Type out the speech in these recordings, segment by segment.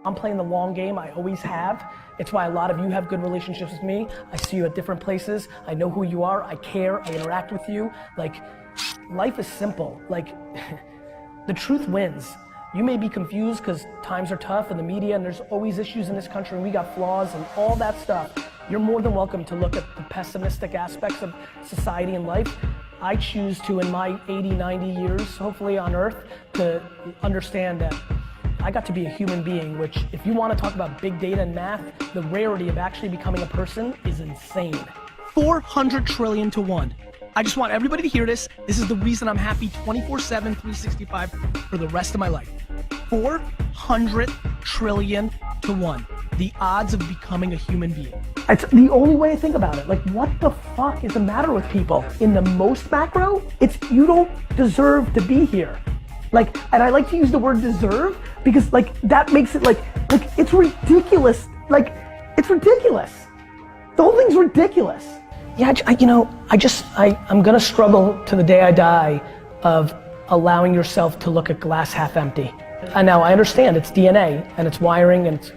I'm playing the long game, I always have. It's why a lot of you have good relationships with me. I see you at different places. I know who you are, I care, I interact with you. Like, life is simple. Like, the truth wins. You may be confused because times are tough in the media and there's always issues in this country and we got flaws and all that stuff. You're more than welcome to look at the pessimistic aspects of society and life. I choose to, in my 80, 90 years, hopefully on earth, to understand that I got to be a human being, which if you want to talk about big data and math, the rarity of actually becoming a person is insane. 400 trillion to 1. I just want everybody to hear this. This is the reason I'm happy 24/7, 365 for the rest of my life. 400 trillion to 1. The odds of becoming a human being. It's the only way I think about it. Like, what the fuck is the matter with people? In the most macro, it's you don't deserve to be here. Like, and I like to use the word deserve because like that makes it like it's ridiculous. Like, it's ridiculous. The whole thing's ridiculous. Yeah, I'm gonna struggle to the day I die of allowing yourself to look at glass half empty. And now I understand it's DNA and it's wiring and it's,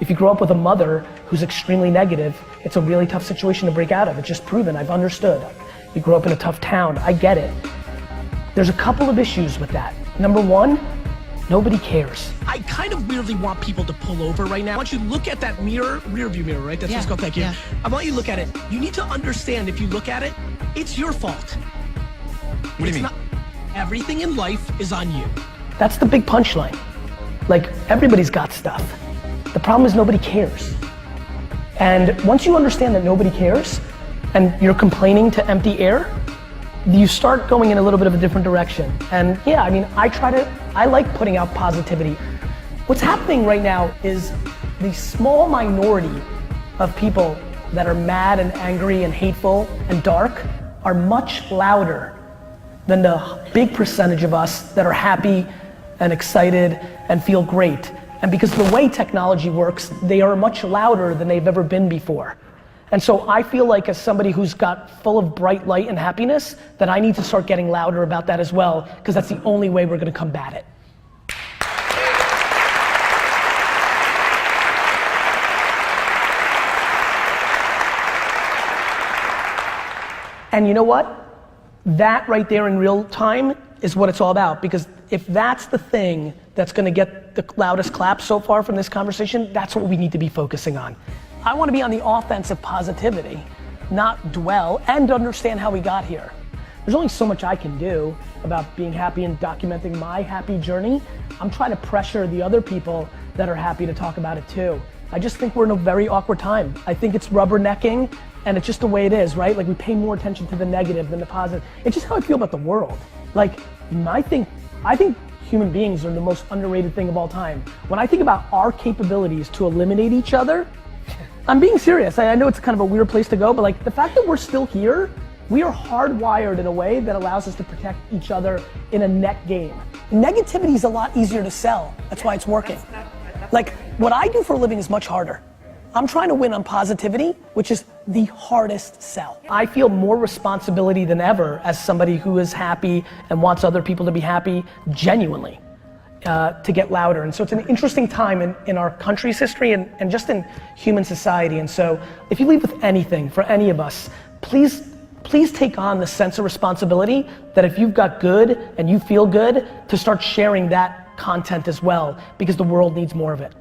if you grow up with a mother who's extremely negative, it's a really tough situation to break out of. It's just proven, I've understood. You grow up in a tough town, I get it. There's a couple of issues with that. Number one, nobody cares. I kind of weirdly want people to pull over right now. I want you to look at that rear view mirror, right? That's what's called, thank you. Yeah. I want you to look at it. You need to understand if you look at it, it's your fault. What do you mean? Everything in life is on you. That's the big punchline. Like, everybody's got stuff. The problem is nobody cares. And once you understand that nobody cares, and you're complaining to empty air, you start going in a little bit of a different direction. And yeah, I mean, I like putting out positivity. What's happening right now is the small minority of people that are mad and angry and hateful and dark are much louder than the big percentage of us that are happy and excited and feel great. And because of the way technology works, they are much louder than they've ever been before. And so I feel like as somebody who's got full of bright light and happiness, that I need to start getting louder about that as well, because that's the only way we're gonna combat it. And you know what? That right there in real time is what it's all about, because if that's the thing that's gonna get the loudest clap so far from this conversation, that's what we need to be focusing on. I wanna be on the offense of positivity, not dwell, and understand how we got here. There's only so much I can do about being happy and documenting my happy journey. I'm trying to pressure the other people that are happy to talk about it too. I just think we're in a very awkward time. I think it's rubbernecking, and it's just the way it is, right? Like, we pay more attention to the negative than the positive. It's just how I feel about the world. Like, I think human beings are the most underrated thing of all time. When I think about our capabilities to eliminate each other, I'm being serious. I know it's kind of a weird place to go, but like, the fact that we're still here, we are hardwired in a way that allows us to protect each other in a net game. Negativity is a lot easier to sell. That's why it's working. Like, what I do for a living is much harder. I'm trying to win on positivity, which is the hardest sell. I feel more responsibility than ever as somebody who is happy and wants other people to be happy, genuinely, to get louder. And so it's an interesting time in our country's history and just in human society. And so if you leave with anything for any of us, please take on the sense of responsibility that if you've got good and you feel good, to start sharing that content as well, because the world needs more of it.